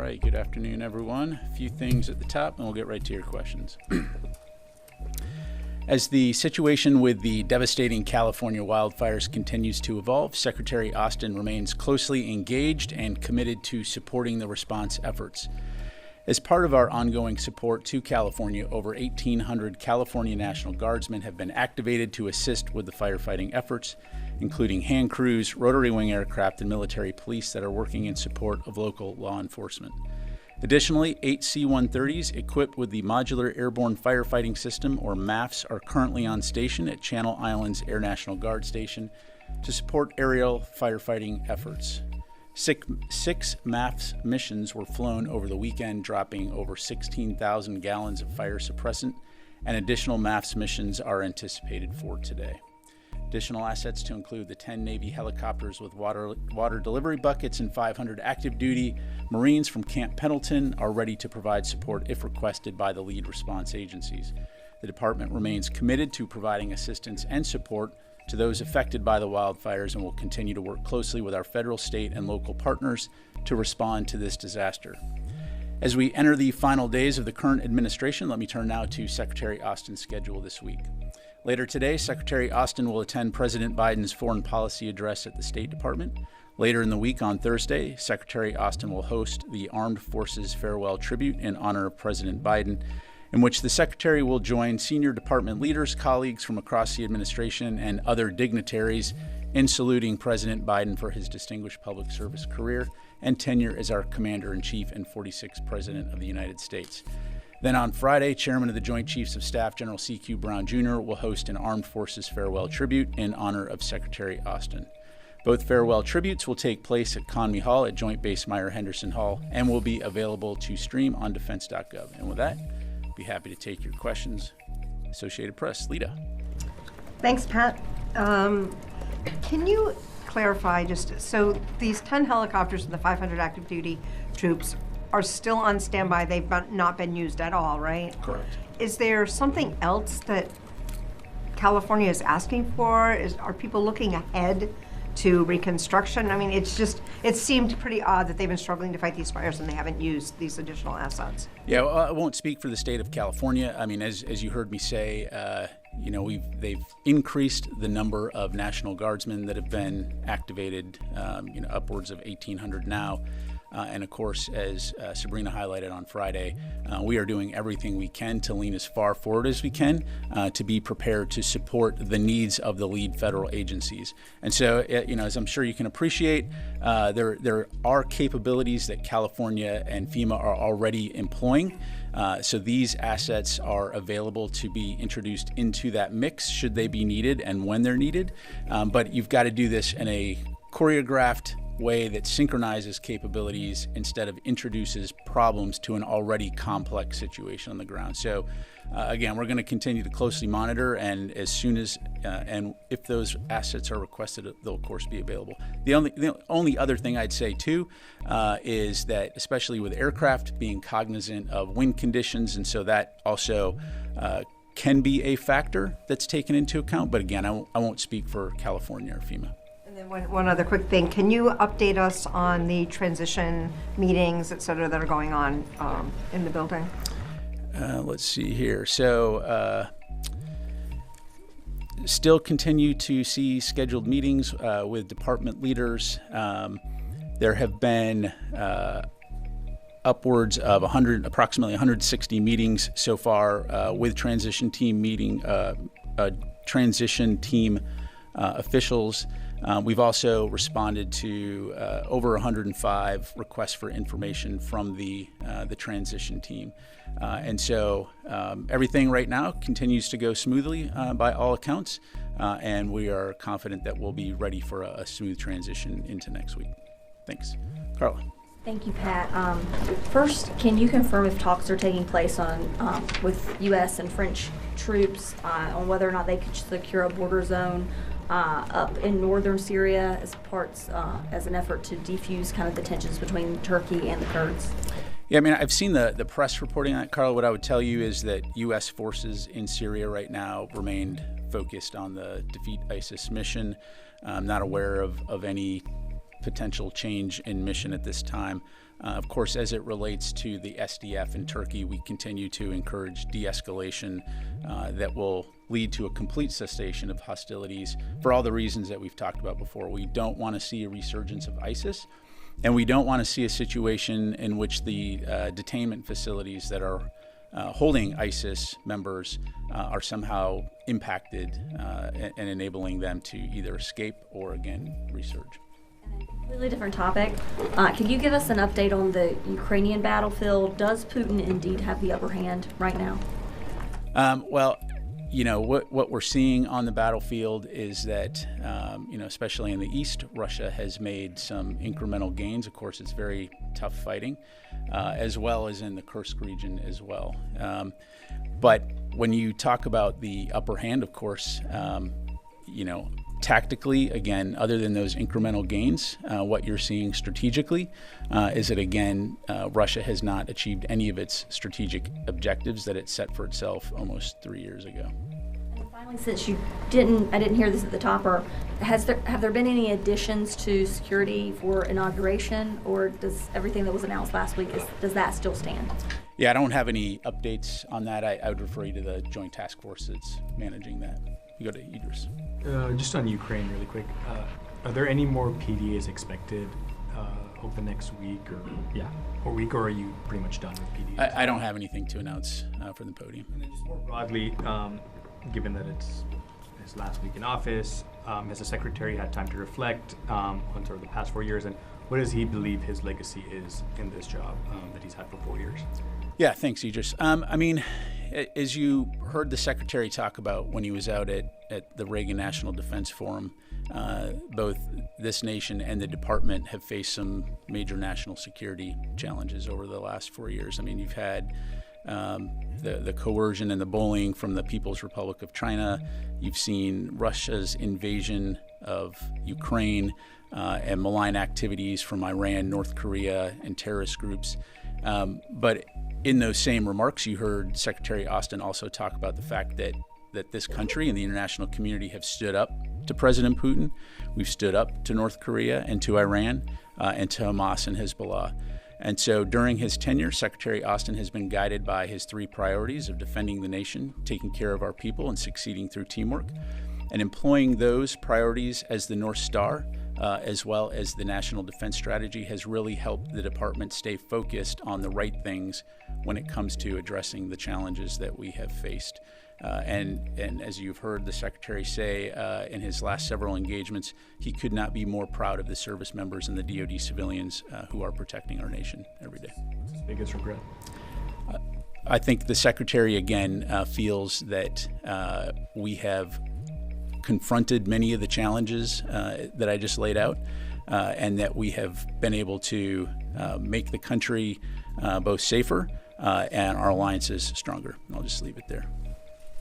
right, good afternoon, everyone. A few things at the top, and we'll get right to your questions. As the situation with the devastating California wildfires continues to evolve, Secretary Austin remains closely engaged and committed to supporting the response efforts. As part of our ongoing support to California, over 1,800 California National Guardsmen have been activated to assist with the firefighting efforts, including hand crews, rotary wing aircraft, and military police that are working in support of local law enforcement. Additionally, 8 C-130s equipped with the Modular Airborne Firefighting System, or MAFS, are currently on station at Channel Islands Air National Guard Station to support aerial firefighting efforts. Six MAFS missions were flown over the weekend, dropping over 16,000 gallons of fire suppressant, and additional MAFS missions are anticipated for today. Additional assets to include the 10 Navy helicopters with water delivery buckets and 500 active duty Marines from Camp Pendleton are ready to provide support if requested by the lead response agencies. The department remains committed to providing assistance and support to those affected by the wildfires and will continue to work closely with our federal, state, and local partners to respond to this disaster. As we enter the final days of the current administration, let me turn now to Secretary Austin's schedule this week. Later today, Secretary Austin will attend President Biden's foreign policy address at the State Department. Later in the week, on Thursday, Secretary Austin will host the Armed Forces Farewell Tribute in honor of President Biden, in which the Secretary will join senior department leaders, colleagues from across the administration, and other dignitaries in saluting President Biden for his distinguished public service career and tenure as our Commander-in-Chief and 46th President of the United States. Then on Friday, Chairman of the Joint Chiefs of Staff, General C.Q. Brown Jr., will host an Armed Forces Farewell Tribute in honor of Secretary Austin. Both farewell tributes will take place at Conmy Hall at Joint Base Myer-Henderson Hall and will be available to stream on defense.gov. And with that, I'd be happy to take your questions. Associated Press, Lita. Thanks, Pat. Can you clarify so these 10 helicopters and the 500 active duty troops are still on standby? They've not been used at all, right? Correct. Is there something else that California is asking for? Are people looking ahead to reconstruction? I mean, it seemed pretty odd that they've been struggling to fight these fires and they haven't used these additional assets. Yeah, well, I won't speak for the state of California. I mean, as you heard me say, they've increased the number of National Guardsmen that have been activated, upwards of 1,800 now. And of course, as Sabrina highlighted on Friday, we are doing everything we can to lean as far forward as we can to be prepared to support the needs of the lead federal agencies. And so, as I'm sure you can appreciate, there are capabilities that California and FEMA are already employing. So these assets are available to be introduced into that mix should they be needed and when they're needed. But you've got to do this in a choreographed way that synchronizes capabilities instead of introduces problems to an already complex situation on the ground. So again, we're going to continue to closely monitor, and as soon as and if those assets are requested, they'll of course be available. The only other thing I'd say too is that, especially with aircraft, being cognizant of wind conditions, and so that also can be a factor that's taken into account. But again, I won't speak for California or FEMA. And then one other quick thing. Can you update us on the transition meetings, et cetera, that are going on in the building? Let's see here. So still continue to see scheduled meetings with department leaders. There have been upwards of approximately 160 meetings so far with transition team officials. We've also responded to over 105 requests for information from the transition team. And so everything right now continues to go smoothly by all accounts, and we are confident that we'll be ready for a smooth transition into next week. Thanks. Carla. Thank you, Pat. First, can you confirm if talks are taking place with U.S. and French troops on whether or not they could secure a border zone up in northern Syria as an effort to defuse kind of the tensions between Turkey and the Kurds? Yeah, I mean, I've seen the press reporting on it, Carla. What I would tell you is that U.S. forces in Syria right now remained focused on the Defeat ISIS mission. I'm not aware of any potential change in mission at this time. Of course, as it relates to the SDF in Turkey, we continue to encourage de-escalation that will lead to a complete cessation of hostilities for all the reasons that we've talked about before. We don't want to see a resurgence of ISIS, and we don't want to see a situation in which the detainment facilities that are holding ISIS members are somehow impacted and enabling them to either escape or, again, resurge. Completely different topic. Could you give us an update on the Ukrainian battlefield? Does Putin indeed have the upper hand right now? Well, what we're seeing on the battlefield is that, especially in the east, Russia has made some incremental gains. Of course, it's very tough fighting, as well as in the Kursk region as well. But when you talk about the upper hand, of course, tactically, again, other than those incremental gains, what you're seeing strategically is that, again, Russia has not achieved any of its strategic objectives that it set for itself almost 3 years ago. And finally, since I didn't hear this at the top, have there been any additions to security for inauguration, or does everything that was announced last week, does that still stand? Yeah, I don't have any updates on that. I would refer you to the Joint Task Force that's managing that. You go to Idris. Just on Ukraine really quick, are there any more PDAs expected over the next week or are you pretty much done with PDAs? I don't have anything to announce from the podium. And then just more broadly, given that it's his last week in office, has the Secretary had time to reflect on sort of the past 4 years, and what does he believe his legacy is in this job that he's had for 4 years? Yeah, thanks, Idris. As you heard the Secretary talk about when he was out at the Reagan National Defense Forum, both this nation and the department have faced some major national security challenges over the last 4 years. You've had the coercion and the bullying from the People's Republic of China. You've seen Russia's invasion of Ukraine and malign activities from Iran, North Korea, and terrorist groups. But in those same remarks, you heard Secretary Austin also talk about the fact that this country and the international community have stood up to President Putin. We've stood up to North Korea and to Iran and to Hamas and Hezbollah. And so during his tenure, Secretary Austin has been guided by his 3 priorities of defending the nation, taking care of our people, and succeeding through teamwork. And employing those priorities as the North Star, as well as the National Defense Strategy, has really helped the department stay focused on the right things when it comes to addressing the challenges that we have faced. And as you've heard the Secretary say in his last several engagements, he could not be more proud of the service members and the DoD civilians who are protecting our nation every day. What's his biggest regret? I think the Secretary, again, feels that we have confronted many of the challenges that I just laid out, and that we have been able to make the country both safer and our alliances stronger. And I'll just leave it there.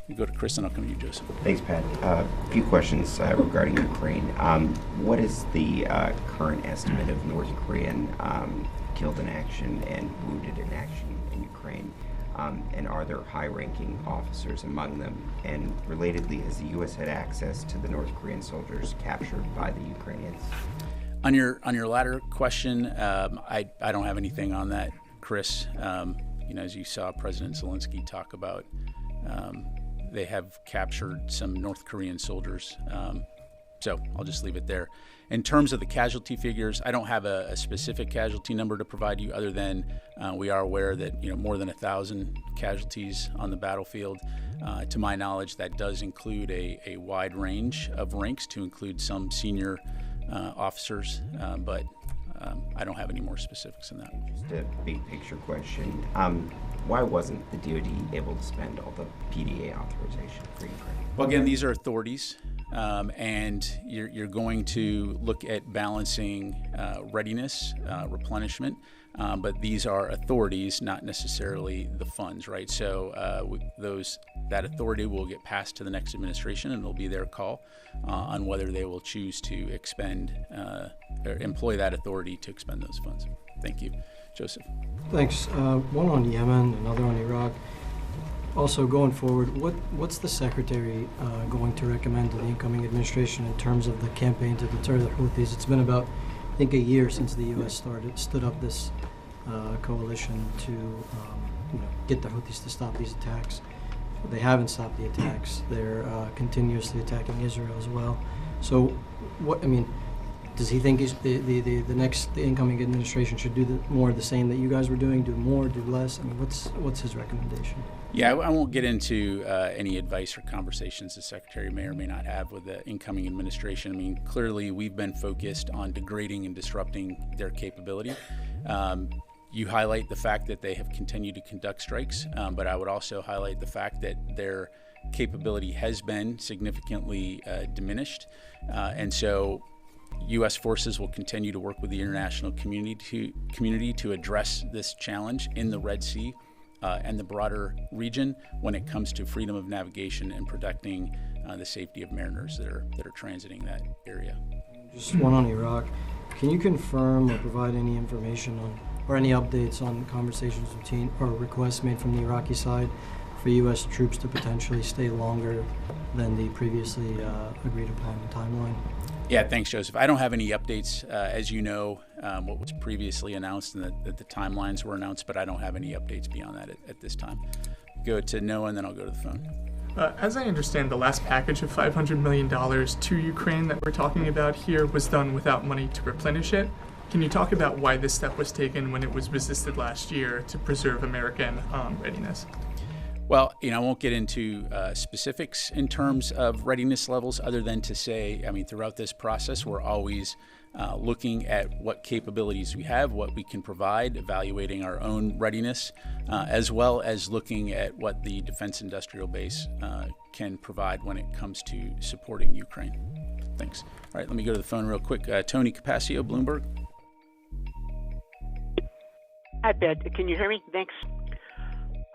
You go to Chris, and I'll come to you, Joseph. Thanks, Pat. A few questions regarding Ukraine. What is the current estimate of North Korean killed in action and wounded in action in Ukraine? And are there high-ranking officers among them? And relatedly, has the U.S. had access to the North Korean soldiers captured by the Ukrainians? On your latter question, I don't have anything on that, Chris. As you saw President Zelensky talk about, they have captured some North Korean soldiers. So I'll just leave it there. In terms of the casualty figures, I don't have a specific casualty number to provide you, other than we are aware that more than 1,000 casualties on the battlefield. To my knowledge, that does include a wide range of ranks, to include some senior officers, but I don't have any more specifics than that. Just a big picture question. Why wasn't the DoD able to spend all the PDA authorization for Ukraine? Well, again, these are authorities, and you're going to look at balancing readiness, replenishment, but these are authorities, not necessarily the funds, right? So that authority will get passed to the next administration, and it'll be their call on whether they will choose to expend or employ that authority to expend those funds. Thank you. Joseph. Thanks. One on Yemen, another on Iraq. Also, going forward, what's the Secretary going to recommend to the incoming administration in terms of the campaign to deter the Houthis? It's been about, I think, a year since the U.S. stood up this coalition to get the Houthis to stop these attacks. They haven't stopped the attacks. They're continuously attacking Israel as well. So, does he think the incoming administration should do more of the same that you guys were doing, do more, do less? What's his recommendation? Yeah, I won't get into any advice or conversations the Secretary may or may not have with the incoming administration. Clearly we've been focused on degrading and disrupting their capability. You highlight the fact that they have continued to conduct strikes, but I would also highlight the fact that their capability has been significantly diminished. And so U.S. forces will continue to work with the international community to address this challenge in the Red Sea and the broader region when it comes to freedom of navigation and protecting the safety of mariners that are transiting that area. Just one on Iraq. Can you confirm or provide any information on or any updates on conversations or requests made from the Iraqi side for U.S. troops to potentially stay longer than the previously agreed upon timeline? Yeah, thanks, Joseph. I don't have any updates. As you know, what was previously announced and that the timelines were announced, but I don't have any updates beyond that at this time. Go to Noah, and then I'll go to the phone. As I understand, the last package of $500 million to Ukraine that we're talking about here was done without money to replenish it. Can you talk about why this step was taken when it was resisted last year to preserve American readiness? Well, I won't get into specifics in terms of readiness levels other than to say, throughout this process, we're always looking at what capabilities we have, what we can provide, evaluating our own readiness, as well as looking at what the defense industrial base can provide when it comes to supporting Ukraine. Thanks. All right, let me go to the phone real quick. Tony Capaccio, Bloomberg. Hi, Pat. Can you hear me? Thanks.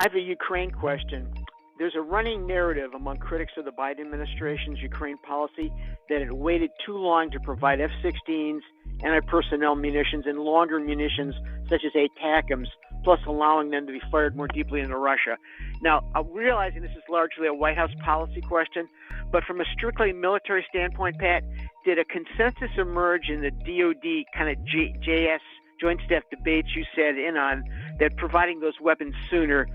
I have a Ukraine question. There's a running narrative among critics of the Biden administration's Ukraine policy that it waited too long to provide F-16s, anti-personnel munitions, and longer munitions such as ATACMS, plus allowing them to be fired more deeply into Russia. Now, I'm realizing this is largely a White House policy question, but from a strictly military standpoint, Pat, did a consensus emerge in the DoD kind of JS Joint Staff debates you sat in on that providing those weapons sooner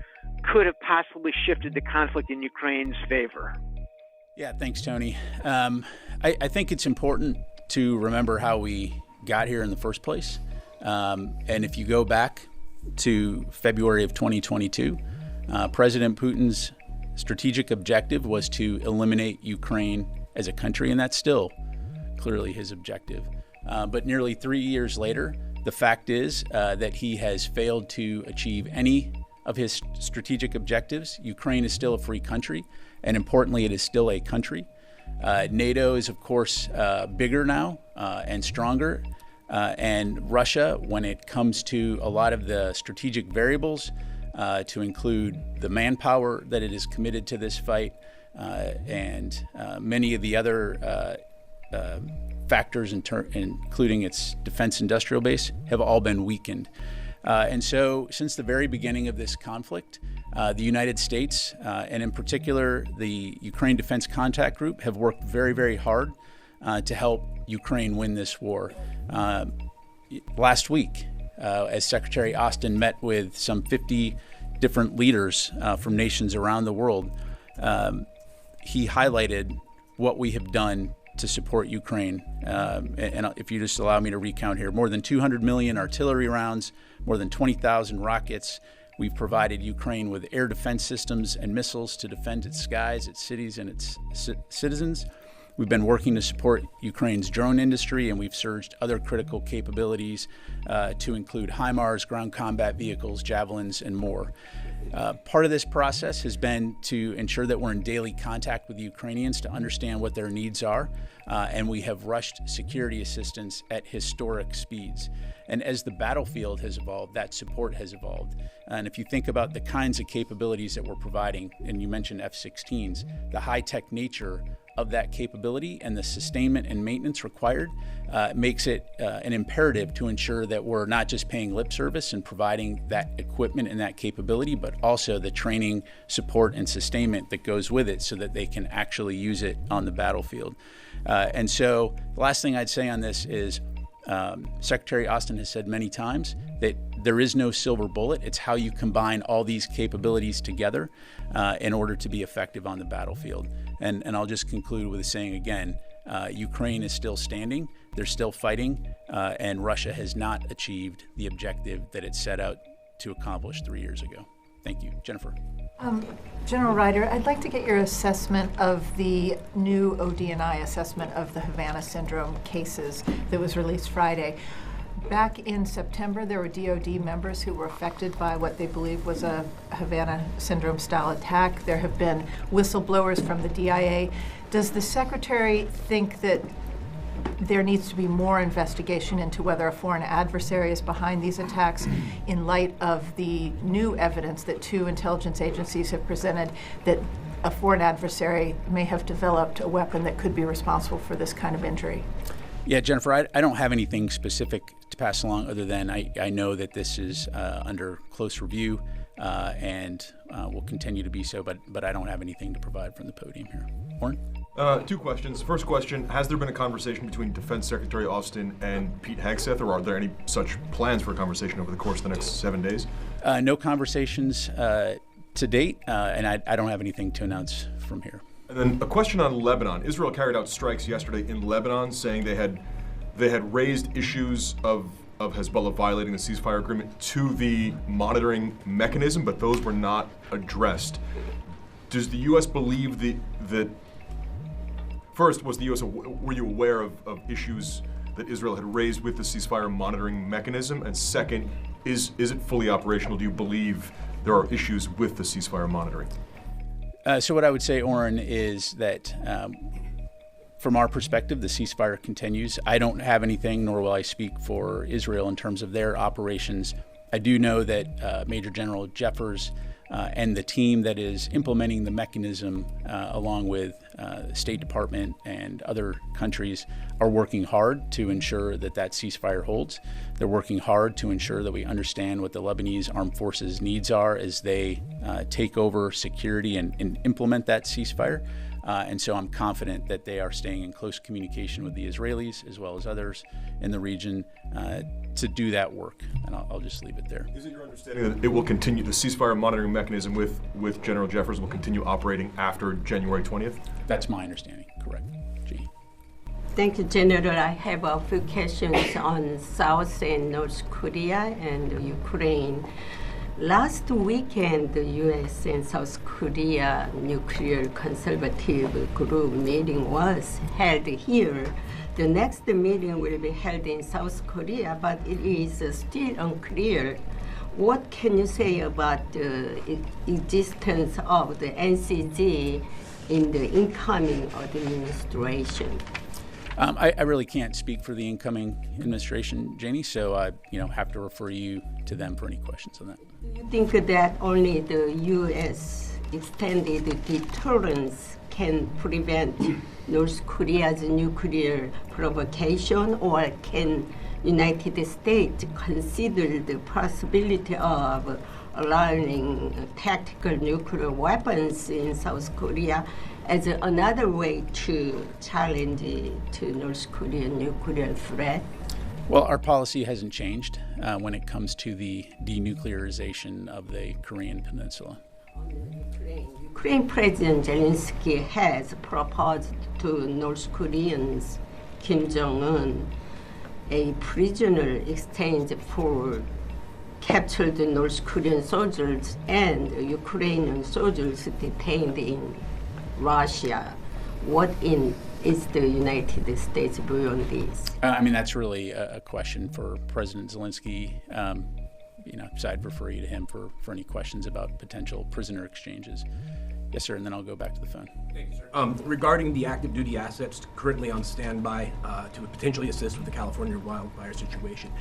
could have possibly shifted the conflict in Ukraine's favor? Yeah, thanks, Tony. I think it's important to remember how we got here in the first place. And if you go back to February of 2022, President Putin's strategic objective was to eliminate Ukraine as a country, and that's still clearly his objective. But nearly 3 years later, the fact is that he has failed to achieve any of his strategic objectives. Ukraine is still a free country, and importantly, it is still a country. NATO is, of course, bigger now and stronger. And Russia, when it comes to a lot of the strategic variables, to include the manpower that it is committed to this fight, and many of the other factors, including its defense industrial base, have all been weakened. And so since the very beginning of this conflict, the United States, and in particular the Ukraine Defense Contact Group, have worked very, very hard to help Ukraine win this war. Last week, as Secretary Austin met with some 50 different leaders from nations around the world, he highlighted what we have done to support Ukraine. And if you just allow me to recount here, more than 200 million artillery rounds, more than 20,000 rockets. We've provided Ukraine with air defense systems and missiles to defend its skies, its cities, and its citizens. We've been working to support Ukraine's drone industry, and we've surged other critical capabilities to include HIMARS, ground combat vehicles, javelins, and more. Part of this process has been to ensure that we're in daily contact with the Ukrainians to understand what their needs are, and we have rushed security assistance at historic speeds. And as the battlefield has evolved, that support has evolved. And if you think about the kinds of capabilities that we're providing, and you mentioned F-16s, the high-tech nature of that capability and the sustainment and maintenance required makes it an imperative to ensure that we're not just paying lip service and providing that equipment and that capability, but also the training, support, and sustainment that goes with it so that they can actually use it on the battlefield. And so the last thing I'd say on this is Secretary Austin has said many times that There is no silver bullet. It's how you combine all these capabilities together in order to be effective on the battlefield. And I'll just conclude with saying again, Ukraine is still standing, they're still fighting, and Russia has not achieved the objective that it set out to accomplish 3 years ago. Thank you. Jennifer. General Ryder, I'd like to get your assessment of the new ODNI assessment of the Havana syndrome cases that was released Friday. Back in September, there were DoD members who were affected by what they believe was a Havana syndrome style attack. There have been whistleblowers from the DIA. Does the Secretary think that there needs to be more investigation into whether a foreign adversary is behind these attacks in light of the new evidence that 2 intelligence agencies have presented that a foreign adversary may have developed a weapon that could be responsible for this kind of injury? Yeah, Jennifer, I don't have anything specific to pass along other than I know that this is under close review and will continue to be so, but I don't have anything to provide from the podium here. Warren? 2 questions. First question, has there been a conversation between Defense Secretary Austin and Pete Hegseth, or are there any such plans for a conversation over the course of the next 7 days? No conversations to date, and I don't have anything to announce from here. And then a question on Lebanon. Israel carried out strikes yesterday in Lebanon, saying they had raised issues of Hezbollah violating the ceasefire agreement to the monitoring mechanism, but those were not addressed. Does the U.S. believe that first, were you aware of issues that Israel had raised with the ceasefire monitoring mechanism? And second, is it fully operational? Do you believe there are issues with the ceasefire monitoring? So what I would say, Oren, is that from our perspective, the ceasefire continues. I don't have anything, nor will I speak for Israel in terms of their operations. I do know that Major General Jeffers and the team that is implementing the mechanism, along with the State Department and other countries, are working hard to ensure that ceasefire holds. They're working hard to ensure that we understand what the Lebanese armed forces' needs are as they take over security and implement that ceasefire. And so I'm confident that they are staying in close communication with the Israelis as well as others in the region to do that work. And I'll just leave it there. Is it your understanding that it will continue, the ceasefire monitoring mechanism with General Jeffers will continue operating after January 20th? That's my understanding, correct. Jeannie. Thank you, General. I have a few questions on South and North Korea and Ukraine. Last weekend, the U.S. and South Korea nuclear consultative group meeting was held here. The next meeting will be held in South Korea, but it is still unclear. What can you say about the existence of the NCG in the incoming administration? I really can't speak for the incoming administration, Janie, so I have to refer you to them for any questions on that. Do you think that only the U.S. extended deterrence can prevent North Korea's nuclear provocation, or can United States consider the possibility of allowing tactical nuclear weapons in South Korea as another way to challenge to North Korean nuclear threat? Well, our policy hasn't changed when it comes to the denuclearization of the Korean Peninsula. Ukraine President Zelensky has proposed to North Koreans Kim Jong-un a prisoner exchange for captured North Korean soldiers and Ukrainian soldiers detained in Russia. What is the United States view on this? That's really a question for President Zelensky. So I'd refer you to him for any questions about potential prisoner exchanges. Yes, sir, and then I'll go back to the phone. Thank you, sir. Regarding the active duty assets currently on standby to potentially assist with the California wildfire situation,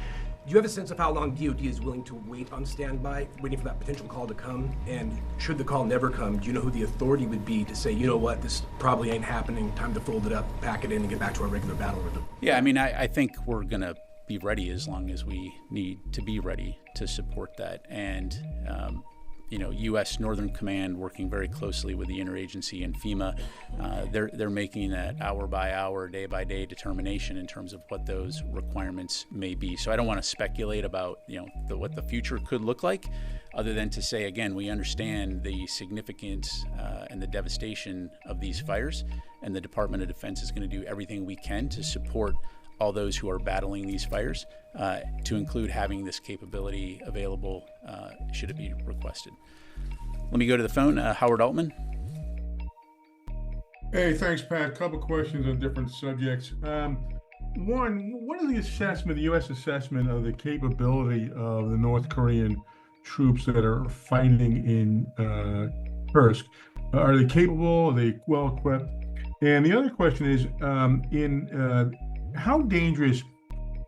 do you have a sense of how long DoD is willing to wait on standby, waiting for that potential call to come? And should the call never come, do you know who the authority would be to say, you know what, this probably ain't happening, time to fold it up, pack it in, and get back to our regular battle rhythm? Yeah, I think we're going to be ready as long as we need to be ready to support that. And U.S. Northern Command, working very closely with the interagency and FEMA, they're making that hour by hour, day by day determination in terms of what those requirements may be. So I don't want to speculate about what the future could look like, other than to say, again, we understand the significance and the devastation of these fires, and the Department of Defense is going to do everything we can to support all those who are battling these fires, to include having this capability available should it be requested. Let me go to the phone. Howard Altman. Hey, thanks, Pat. Couple questions on different subjects. One, what is the assessment, the U.S. assessment of the capability of the North Korean troops that are fighting in Kursk? Are they capable? Are they well equipped? And the other question is, how dangerous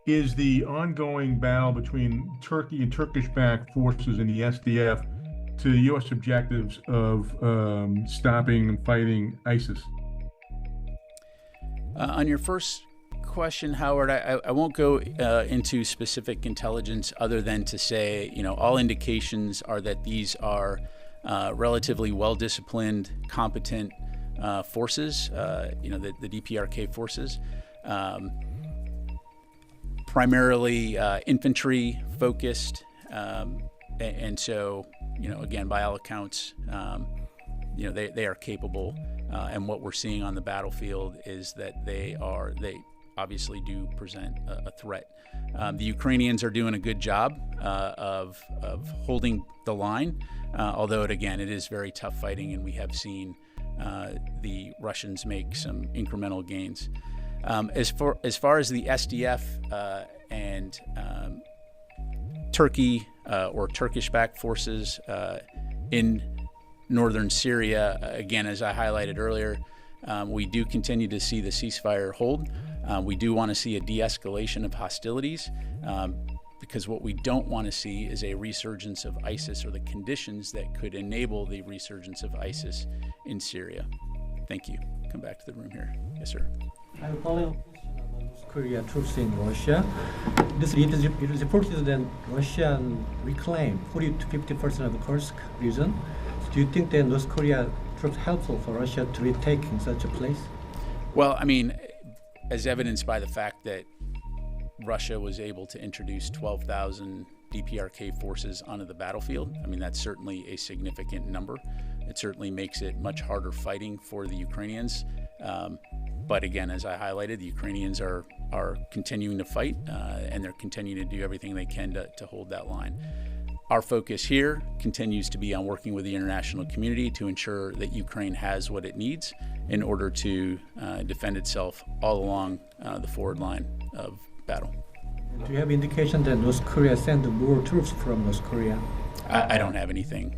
is the ongoing battle between Turkey and Turkish-backed forces in the SDF to the U.S. objectives of stopping and fighting ISIS? On your first question, Howard, I won't go into specific intelligence other than to say, all indications are that these are relatively well-disciplined, competent forces, the DPRK forces. Primarily infantry focused, and so again, by all accounts, they are capable, and what we're seeing on the battlefield is that they obviously do present a threat. The Ukrainians are doing a good job of holding the line, although it is very tough fighting, and we have seen the Russians make some incremental gains. As far as the SDF and Turkey or Turkish-backed forces in northern Syria, again, as I highlighted earlier, we do continue to see the ceasefire hold. We do want to see a de-escalation of hostilities, because what we don't want to see is a resurgence of ISIS or the conditions that could enable the resurgence of ISIS in Syria. Thank you. Come back to the room here. Yes, sir. I have a follow-up question about North Korea troops in Russia. It is reported that Russia reclaimed 40 to 50% of the Kursk region. So do you think that North Korea troops helpful for Russia to retake in such a place? Well, as evidenced by the fact that Russia was able to introduce 12,000 DPRK forces onto the battlefield, that's certainly a significant number. It certainly makes it much harder fighting for the Ukrainians. But again, as I highlighted, the Ukrainians are continuing to fight, and they're continuing to do everything they can to hold that line. Our focus here continues to be on working with the international community to ensure that Ukraine has what it needs in order to defend itself all along the forward line of battle. Do you have indication that North Korea sent more troops from North Korea? I don't have anything.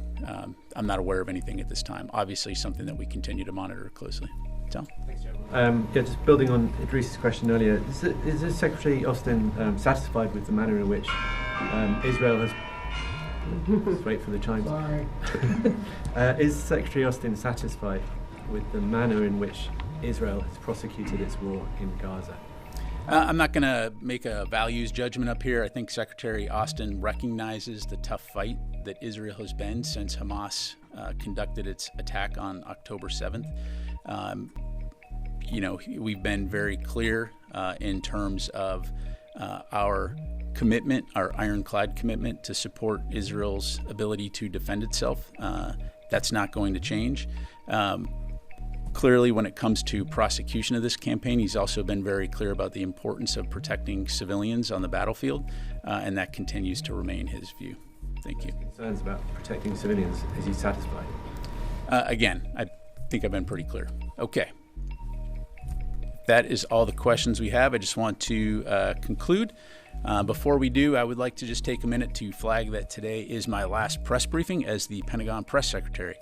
I'm not aware of anything at this time. Obviously, something that we continue to monitor closely. So. Thanks, Joe. Just building on Idris's question earlier, is Secretary Austin satisfied with the manner in which Israel has... Just wait for the chimes. Sorry. Is Secretary Austin satisfied with the manner in which Israel has prosecuted its war in Gaza? I'm not going to make a values judgment up here. I think Secretary Austin recognizes the tough fight that Israel has been since Hamas conducted its attack on October 7th. We've been very clear in terms of our commitment, our ironclad commitment to support Israel's ability to defend itself. That's not going to change. Clearly, when it comes to prosecution of this campaign, he's also been very clear about the importance of protecting civilians on the battlefield, and that continues to remain his view. Thank you. Concerns about protecting civilians, is he satisfied? Again, I think I've been pretty clear. Okay. That is all the questions we have. I just want to conclude. Before we do, I would like to just take a minute to flag that today is my last press briefing as the Pentagon Press Secretary.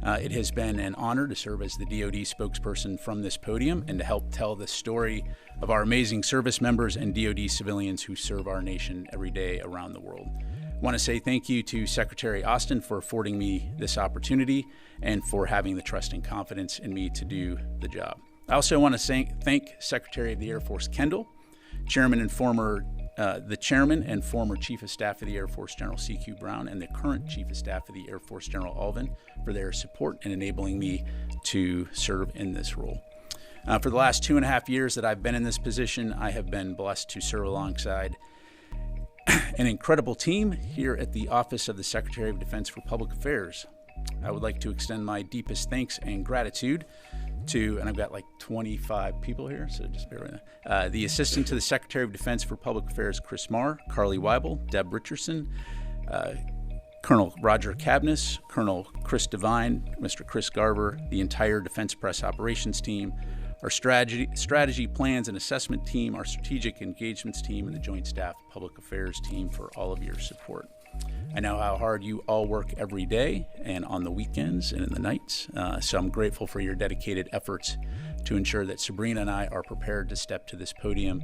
It has been an honor to serve as the DoD spokesperson from this podium and to help tell the story of our amazing service members and DoD civilians who serve our nation every day around the world. I want to say thank you to Secretary Austin for affording me this opportunity and for having the trust and confidence in me to do the job. I also want to thank Secretary of the Air Force Kendall, Chairman and former the chairman and former Chief of Staff of the Air Force General C.Q. Brown and the current Chief of Staff of the Air Force General Alvin for their support in enabling me to serve in this role. For the last 2.5 years that I've been in this position, I have been blessed to serve alongside an incredible team here at the Office of the Secretary of Defense for Public Affairs. I would like to extend my deepest thanks and gratitude to, and I've got like 25 people here, so just bear with me. The Assistant to the Secretary of Defense for Public Affairs, Chris Marr, Carly Weibel, Deb Richardson, Colonel Roger Cabness, Colonel Chris Devine, Mr. Chris Garver, the entire Defense Press Operations team, our strategy plans and assessment team, our strategic engagements team, and the Joint Staff Public Affairs team for all of your support. I know how hard you all work every day and on the weekends and in the nights, so I'm grateful for your dedicated efforts to ensure that Sabrina and I are prepared to step to this podium.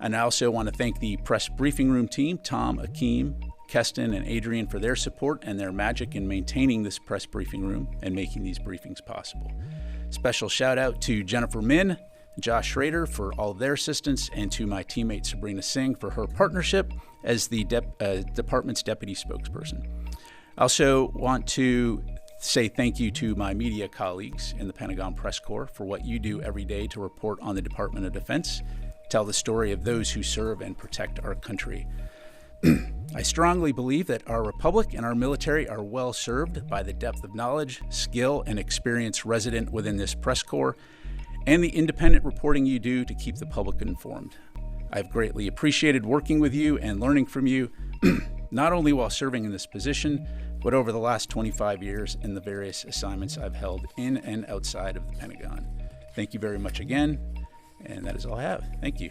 And I also want to thank the press briefing room team, Tom, Akeem, Keston, and Adrian for their support and their magic in maintaining this press briefing room and making these briefings possible. Special shout out to Jennifer Min, Josh Schrader for all of their assistance, and to my teammate Sabrina Singh for her partnership as the department's deputy spokesperson. I also want to say thank you to my media colleagues in the Pentagon Press Corps for what you do every day to report on the Department of Defense, tell the story of those who serve and protect our country. I strongly believe that our republic and our military are well served by the depth of knowledge, skill, and experience resident within this press corps and the independent reporting you do to keep the public informed. I've greatly appreciated working with you and learning from you, not only while serving in this position, but over the last 25 years in the various assignments I've held in and outside of the Pentagon. Thank you very much again, and that is all I have. Thank you.